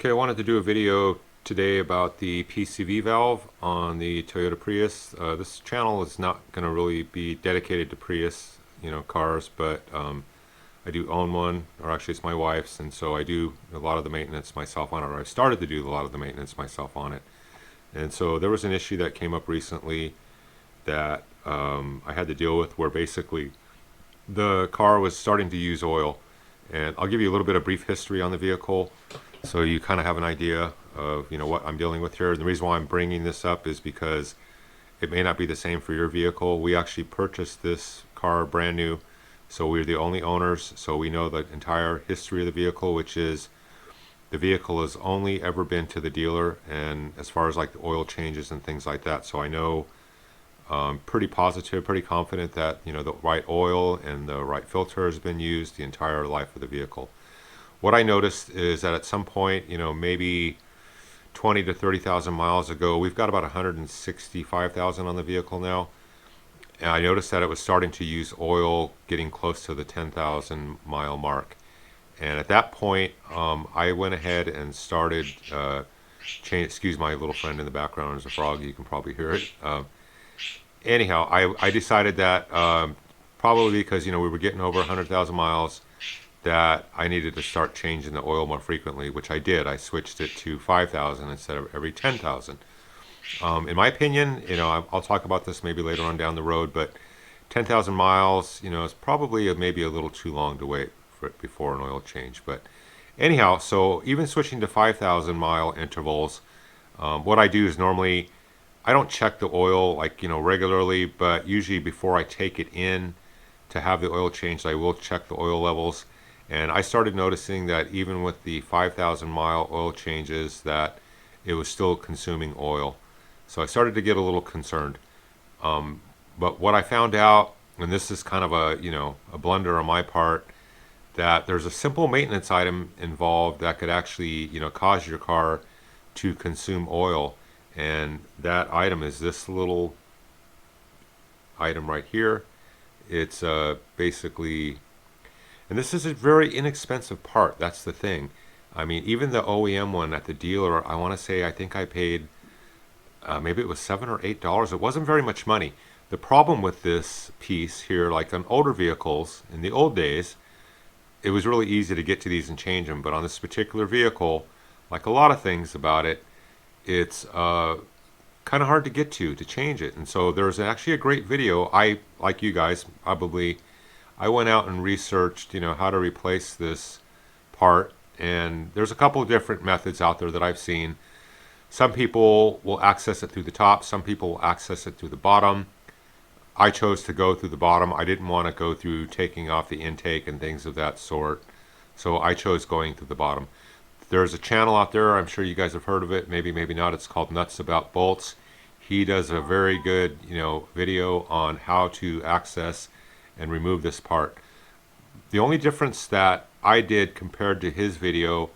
Okay, I wanted to do a video today about the PCV valve on the Toyota Prius. This channel is not going to really be dedicated to Prius, cars, but I do own one, or actually it's my wife's, and so I do a lot of the maintenance myself on it, or I started to do a lot of the maintenance myself on it. And so there was an issue that came up recently that I had to deal with where basically the car was starting to use oil. And I'll give you a little bit of brief history on the vehicle so you kind of have an idea of what I'm dealing with here. And the reason why I'm bringing this up is because it may not be the same for your vehicle. We actually purchased this car brand new, so we're the only owners, so we know the entire history of the vehicle, which is the vehicle has only ever been to the dealer, and as far as like the oil changes and things like that. So I know pretty positive, pretty confident that the right oil and the right filter has been used the entire life of the vehicle. What I noticed is that at some point, maybe 20 to 30,000 miles ago, we've got about 165,000 on the vehicle now, and I noticed that it was starting to use oil getting close to the 10,000 mile mark. And at that point, I went ahead and started excuse my little friend in the background, there's a frog, you can probably hear it. Anyhow, I decided that probably because we were getting over 100,000 miles, that I needed to start changing the oil more frequently, which I did. I switched it to 5,000 instead of every 10,000. In my opinion, I'll talk about this maybe later on down the road, but 10,000 miles, is probably maybe a little too long to wait before an oil change. But anyhow, so even switching to 5,000 mile intervals, what I do is normally I don't check the oil regularly, but usually before I take it in to have the oil changed, I will check the oil levels. And I started noticing that even with the 5,000 mile oil changes, that it was still consuming oil. So I started to get a little concerned. But what I found out, and this is kind of a blunder on my part, that there's a simple maintenance item involved that could actually cause your car to consume oil. And that item is this little item right here. It's basically, and this is a very inexpensive part. That's the thing. I mean, even the OEM one at the dealer, I want to say I think I paid maybe it was $7 or $8. It wasn't very much money. The problem with this piece here, like on older vehicles in the old days, it was really easy to get to these and change them. But on this particular vehicle, like a lot of things about it, it's kind of hard to get to change it. And so there's actually a great video. I, like you guys probably, I went out and researched how to replace this part, and there's a couple of different methods out there that I've seen. Some people will access it through the top, some people will access it through the bottom. I chose to go through the bottom. I didn't want to go through taking off the intake and things of that sort, so I chose going through the bottom. There's a channel out there, I'm sure you guys have heard of it, maybe not. It's called Nuts About Bolts. He does a very good video on how to access and remove this part. The only difference that I did compared to his video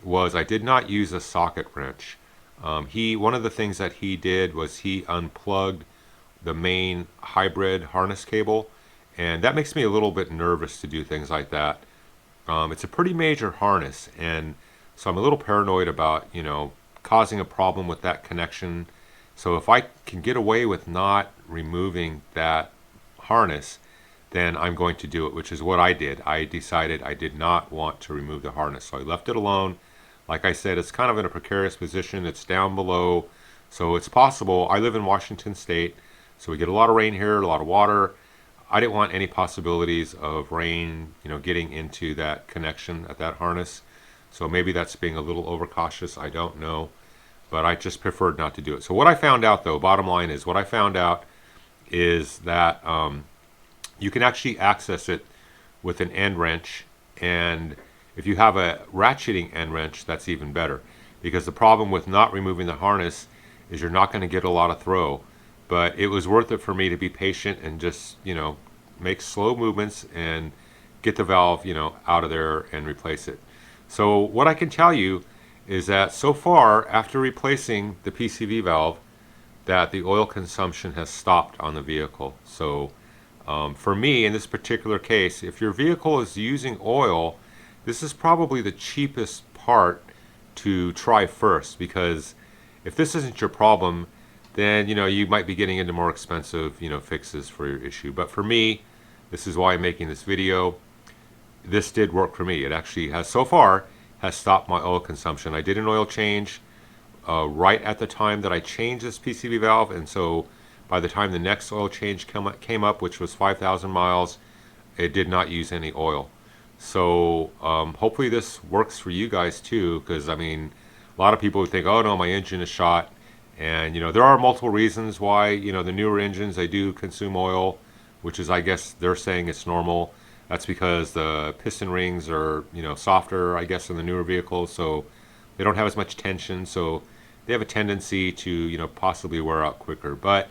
was I did not use a socket wrench. One of the things that he did was he unplugged the main hybrid harness cable, and that makes me a little bit nervous to do things like that. It's a pretty major harness, and so I'm a little paranoid about, causing a problem with that connection. So if I can get away with not removing that harness, then I'm going to do it, which is what I did. I decided I did not want to remove the harness, so I left it alone. Like I said, it's kind of in a precarious position. It's down below, so it's possible. I live in Washington State, so we get a lot of rain here, a lot of water. I didn't want any possibilities of rain, getting into that connection at that harness. So maybe that's being a little overcautious, I don't know, but I just preferred not to do it. So what I found out, though, bottom line is, what I found out is that you can actually access it with an end wrench, and if you have a ratcheting end wrench, that's even better, because the problem with not removing the harness is you're not going to get a lot of throw. But it was worth it for me to be patient and just make slow movements and get the valve out of there and replace it. So what I can tell you is that so far, after replacing the PCV valve, that the oil consumption has stopped on the vehicle. So for me, in this particular case, if your vehicle is using oil, this is probably the cheapest part to try first, because if this isn't your problem, then you might be getting into more expensive fixes for your issue. But for me, this is why I'm making this video. This did work for me. It actually has so far has stopped my oil consumption. I did an oil change right at the time that I changed this PCV valve, and so by the time the next oil change came up, which was 5,000 miles, it did not use any oil. So hopefully this works for you guys too, because I mean, a lot of people would think, oh no, my engine is shot. And there are multiple reasons why the newer engines, they do consume oil, which is, I guess they're saying it's normal. That's because the piston rings are softer, I guess, in the newer vehicles, so they don't have as much tension, so they have a tendency to possibly wear out quicker. But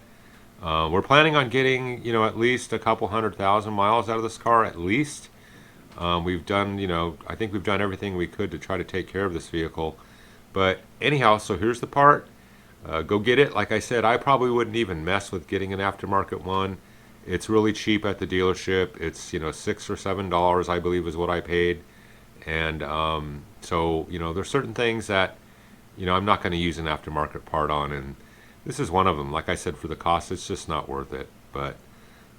we're planning on getting at least a couple 100,000 miles out of this car at least. We've done I think we've done everything we could to try to take care of this vehicle. But anyhow, so here's the part. Go get it. Like I said, I probably wouldn't even mess with getting an aftermarket one. It's really cheap at the dealership. It's $6 or $7, I believe, is what I paid. And so there's certain things that I'm not going to use an aftermarket part on, and this is one of them. Like I said, for the cost, it's just not worth it. But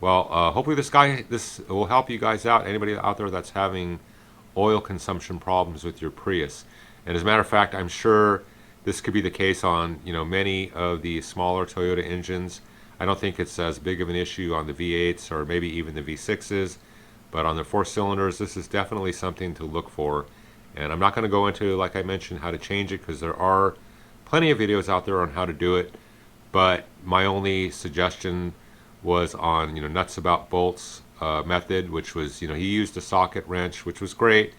well, hopefully this will help you guys out. Anybody out there that's having oil consumption problems with your Prius. And as a matter of fact, I'm sure this could be the case on many of the smaller Toyota engines. I don't think it's as big of an issue on the V8s or maybe even the V6s, but on the 4-cylinders, this is definitely something to look for. And I'm not going to go into, like I mentioned, how to change it, because there are plenty of videos out there on how to do it. But my only suggestion was on nuts about bolts method, which was he used a socket wrench, which was great,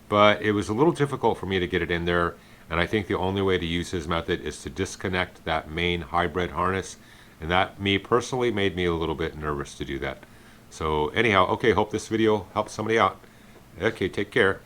but it was a little difficult for me to get it in there. And I think the only way to use his method is to disconnect that main hybrid harness. And that, me personally, made me a little bit nervous to do that. So anyhow, okay, hope this video helps somebody out. Okay, take care.